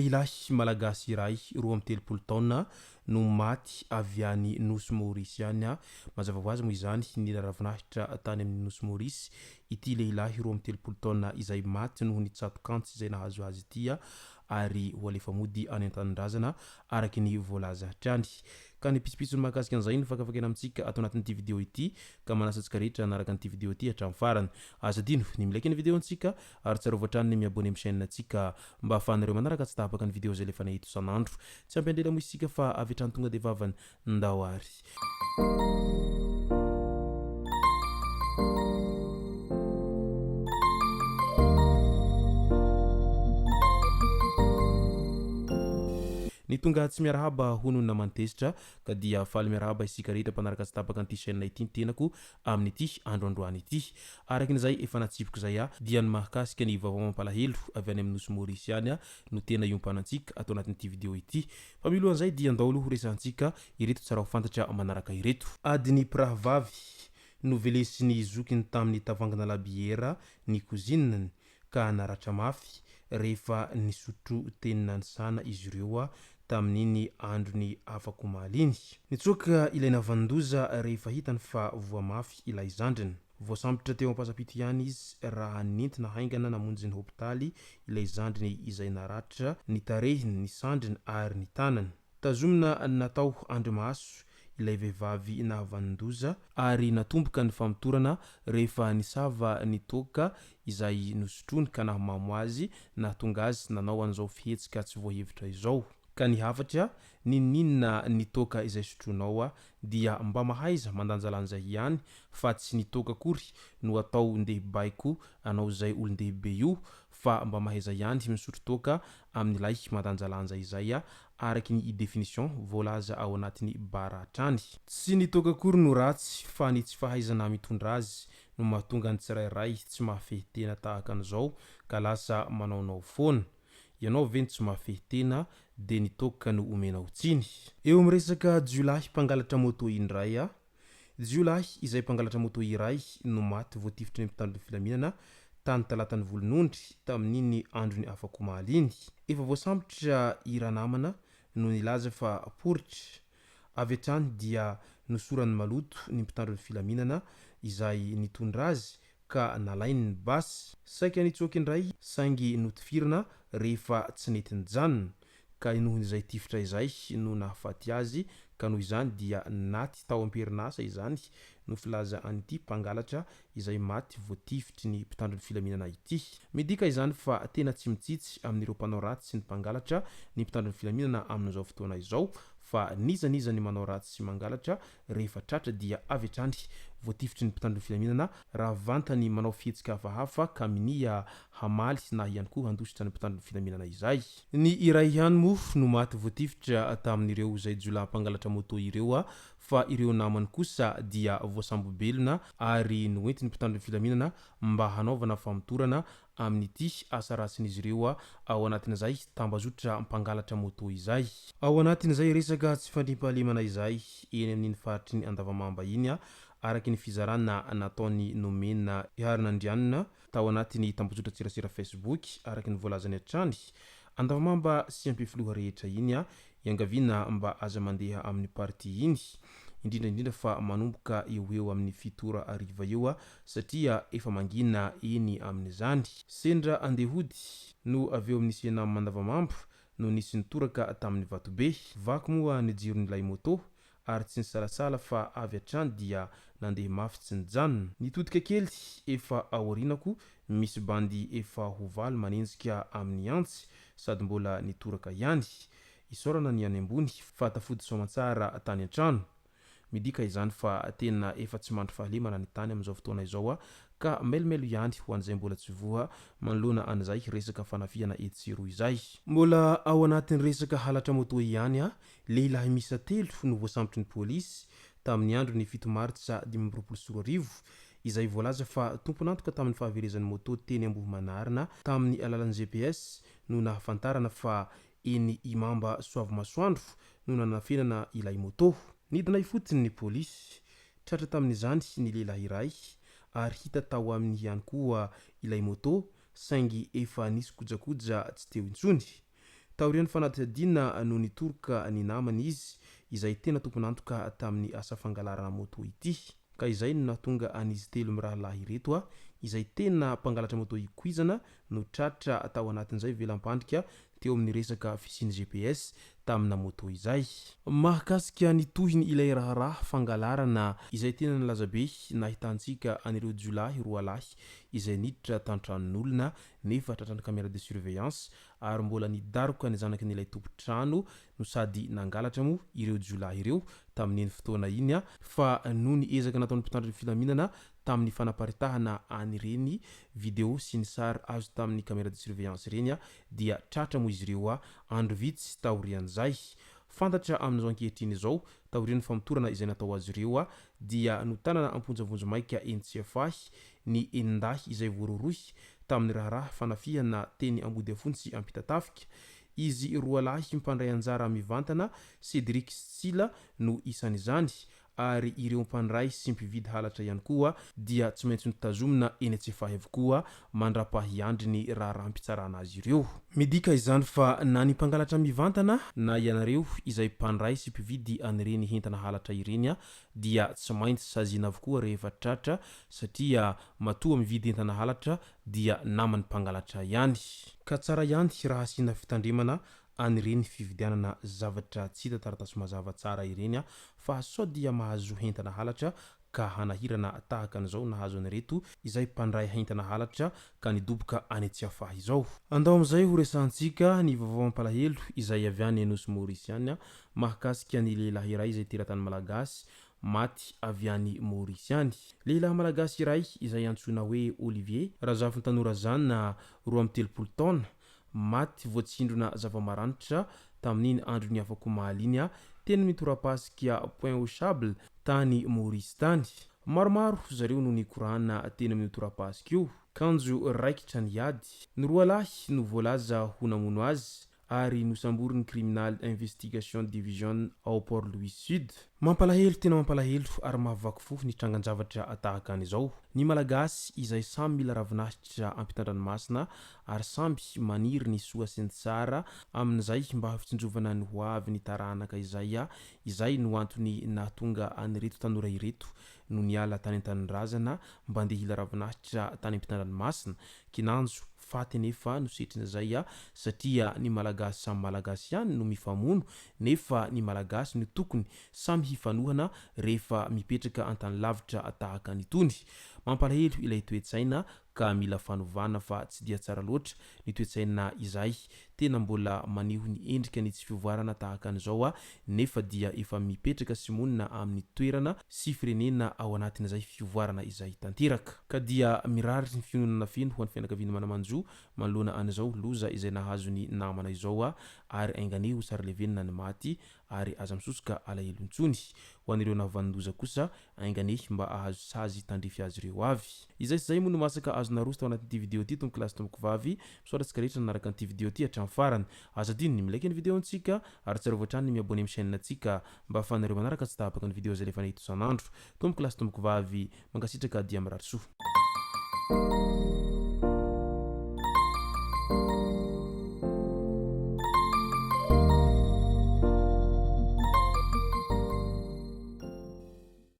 Lehilahy malagasy iray roa amby telopolo taona no maty avy any nosy Maorisy any mazava ho azy moa izany nila ravinahitra tany amin'ny nosy Maorisy ity lehilahy roa amby telopolo taona izay maty noho ny tsatokantsy izay nahazo azy ity ary ho alefa mody any an-tanindrazana araky ny voalaza hatrany ka ny pisipitsy ny mahakasika an'izay ny fakafakena amintsika ato anatin'ity vidéo ity ka manasa antsika rehetra anaraka an'ity vidéo ity hatramin'ny farany aza dino ny milaiky ny vidéo antsika ary tsara voatrany ny miabone amin'ny chaîne antsika mba ahafahanareo manaraka tsy tapaka ny vidéo zay lefa nahito isan'andro tsy ampendrela mo isika fa avy hatrany tonga de vavany ndao ary ny tonga tsy miarahaba hono na mantesitra ka dia faly miarahaba isika rehetra mpanaraka tsy tapaka an'ity chaîne ity ny tenako amin'ity androandroany ity arakin'izay efa natsipiko zay dia ny mahakasika ny vaovao mampalahelo avy any amin'ny nosy Maorisy any no tena iompanantsika atao anatin'ity vidéo ity fa milohan'izay dia andao aloha resantsika ireto tsara ho fantatra manaraka ireto adiny pirahavavy no velesiny zokiny tamin'ny tavangana labiera ny kozinany ka naratra mafy rehefa nisotro tenina nisana izy ireo tamin'iny androny afako maliny nitsoka ilaina vandoza rehefa hitany fa voa mafy ilay zandriny voasambotra teo ampasapito ihany izy raha nentina haingana namonjy ny hopitaly ilay zandriny izay naratra ny tarehiny ny sandriny ary ny tanany tazomina natao andrimaso ilay vehivavy navandoza ary natomboka ny famotorana rehefa nisava nitoka izay nosotrony ka nahamamo azy nahatonga azy nanao an'izao fihetsika tsy voahevitra izao ka ny hafatra ninina nitoka izay sotronao dia mba mahaiza mandanjalanja ihany fa tsy nitoka kory no atao ndehibaiko anao zay olondehibe io fa mba mahaiza ihany misotro toka amin'ilay mandanjalanja izay araky ny definition voalaza ao anatin'ny baratrany tsy nitoka kory no ratsy fa ny tsy fahaizana mitondra azy no mahatonga ny tsirairay tsy mahafehtena tahaka an'izao ka lasa manaonao foana ianao veny tsy mahafehtena de nitoka no omenao tsiny eo miresaka jiolahy mpangalatra moto indray jiolahy izay mpangalatra moto iray no maty voatifitry ny mpitandro filaminana tany talatany volonondry tamin'iny androny afako maliny efa voasambotra iranamana no nilaza fa poritra avy hatrany dia nosorany maloto ny mpitandro ny filaminana izay nitondra azy ka nalainy ny basy saika nitsoky indray saingy notifirina rehefa tsy nety nijanona ka noho izay tifitra izay no nahafaty azy ka noho izany dia naty tao am-perinasa izany no filaza an'ity mpangalatra izay maty voatifitry ny mpitandro ny filaminana ity midika izany fa tena tsy mitsitsy amin'ireo mpanao ratsy sy ny mpangalatra ny mpitandro ny filaminana amin'izao fotoana izao fa nizaniza ny manao ratsy sy mangalatra rehefa tratra dia avy hatrany voatifitry ny mpitandro ny filaminana raha vantany manao fihetsika hafahafa ka minia hamaly na ihany koa handositra ny mpitandro ny filaminana izay ny iray ihany moa no maty voatifitra tamin'ireo izay jiolahy mpangalatra moto ireo fa ireo namany kosa dia voasambobelona ary noentiny mpitandro ny filaminana mba hanaovana famotorana amin'ity asa ratsin'izy ireo ao anatin'izay tambazotra mpangalatra moto izay ao anatin'izay resaka tsy fandrimpahalemana izay eny amin'iny faritry ny Andavamamba iny araky ny fizarana nataony nomena Iharinandrianina tao anatin'ny tambazotra tsirasira Facebook araky ny voalazany hatrany Andavamamba sy ampifiloha rehetra iny iangaviana mba aza mandeha amin'ny parti iny indrindra fa manomboka eo amin'ny fitora ariva eo satria efa mangina eny amin'izany sendra andehody no aveo amin'ny sena Mandavamamba no nisy nitoraka tamin'ny Vatobe vaky moa ny jiron'ilay moto ary tsy nisalasala fa avy hatrany dia nandeha mafy tsy nijanona nitodika kely efa aorinako misy bandy efa hovaly manenjika amin'ny antsy sady mbola nitoraka ihany isorana ny any ambony fa tafody soamantsara tany an-trano midika izany fa tena efa tsy mandry fahalemana ny tany amin'izao fotoana izao ka melimelo ihany ho an'izay mbola tsy voa manoloana an'izay resaka fanafiana etsiro izay mbola ao anatin'ny resaka halatra moto ihany lehilahy misa telo no voasambotry ny polisy tamin'ny andro ny 7 Martsa 2024 izay voalaza fa tompon'antoka tamin'ny fahaverezan'ny moto teny amboho manarina tamin'ny alalan'ny GPS no nahafantarana fa eny Imamba Soavy Masoandro no nanafenana ilay moto. Nidina ifotony ny pôlisy tratra tamin'izany ny lehilahy iray ary hita tao aminy ihany koa ilay moto saingy efa nisy kojakoja tsy teo intsony. Taorian'ny fanadihadiana no nitoroka ny namany izy izay tena tompon'antoka tamin'ny asa fangalarana moto ity. Ka izay no nahatonga an'izy telo mirahalahy ireto izay tena mpangalatra moto ikuizana no tratra tao anatin'izay velam-pandrika teo amin'ny resaka fisiany GPS tamina moto izay. Mahakasika nitohiny ilay raharaha fangalarana izay tena nilaza be nahitantsika anireo jiolahy roa lahy izay niditra tantranon'olona nefa tratran'ny caméra de surveillance ary mbola nidaroka ny zanaky n'ilay tompotrano no sady nangalatra mo ireo jiolahy ireo tamin'iny fotoana iny fa noho ny ezaka nataon'ny mpitandro ny filaminana tamin'ny fanaparitahana anireny video sy ny sary azo tamin'ny caméra de surveillance reny dia tratra mo izy ireo andro vitsy taorian'izay. Fantatra amin'izao ankehitriny izao taorian'ny famotorana izay natao azy ireo dia no tanana amponjavonjo maika NCFA ny enindahy izay voarorohy tamin'ny raharaha fanafihana teny Ambody Afontsy Ampitatafika. Izy roa lahy mpandray anjara mivantana Cédric Sila no isan'izany ary ireo mpandray sy mpividy halatra ihany koa dia tsy maintsy nitazomina eny NCFA avokoa mandrapahiandriny raharaha-mpitsarana azy ireo. Midika izany fa na ny mpangalatra mivantana na ianareo izay mpandray sy mpividy anireny hentana halatra ireny dia tsy maintsy saziana avokoa rehefa tratra satria matoa mividy entana halatra dia namany mpangalatra ihany. Ka tsara ihany raha asiana fitandremana anireny fividianana zavatra tsy hita taratasy mazava tsara ireny fa sao dia mahazo hentana halatra ka hanahirana tahaka an'izao nahazo anireto izay mpandray hentana halatra ka nidoboka any NCFA izao. Andao amin'izay ho resantsika ny vaovao mampalahelo izay avy any Anosy Maorisiany mahakasika ny lehilahy iray izay teratany malagasy maty avy any Maorisiany. Lehilahy malagasy iray izay antsoina hoe Olivier Razafy Tanora Zanna 23 taona maty voatsindrona zava-maranitra tamin'iny andro ny afako mahaliany teny mitorapasika Point au Sable tany Maurice tany. Maromaro zareo no nikorana teny amin'ny torapasika io. Kanjo raikitra ny ady. Ny roa lahy no voalaza ho namono azy ary nosamborin'ny criminal investigation division au Port Louis Sud. Mampalahelo tena mampalahelo ary mahavaky fo ny trangan-javatra tahaka an'izao. Ny malagasy izay samy mila ravinahitra ampitan-dranomasina ary samby maniry ny soa sy ny tsara amin'izay mba hafitsinjovana ny ho avy ny taranaka izay no antony nahatonga anireto tanora ireto no niala tany an-tanindrazana mba andeha hila ravinahitra tany ampitan-dranomasina. Kinanjo faty nefa no setrina zay satria ny malagasy samy malagasy ihany no mifamono nefa ny malagasy no tokony samy hifanohana rehefa mipetraka antany lavitra tahaka nitony. Mampalahelo ilay toetsaina ka mila fanovana fa tsy dia tsara loatra ny toetsaina izay tena mbola maneho ny endrika ny tsy fivoarana tahaka an'izao nefa dia efa mipetraka sy monina amin'ny toerana sy firenena ao anatin'izay fivoarana izay tanteraka. Ka dia mirary ny fiononana feno ho an'ny fianakaviana manamanjo manoloana an'izao loza izay nahazo ny namana izao ary aingane ho sary levenina ny maty ary aza misosoka alahelo intsony. Ho an'ireo navandoza kosa aingane mba ahazo sazy tandrify azy ireo avy. Izay sy zay moa no masaka azo naroso tao anatin'ity video ity tompoko lasy tompoko vavy misaotratsika rehetra nanaraka an'ity video ity hatramin'ny farany. Aza dino ny milaiky ny video antsika ary tsara voatrany ny miabone amin'ny chaîne antsika mba ahafahanareo manaraka tsy tapaka ny video zay lefa nahita isan'andro. Tompoko lasy tompoko vavy mankasitraka dia mirary soa.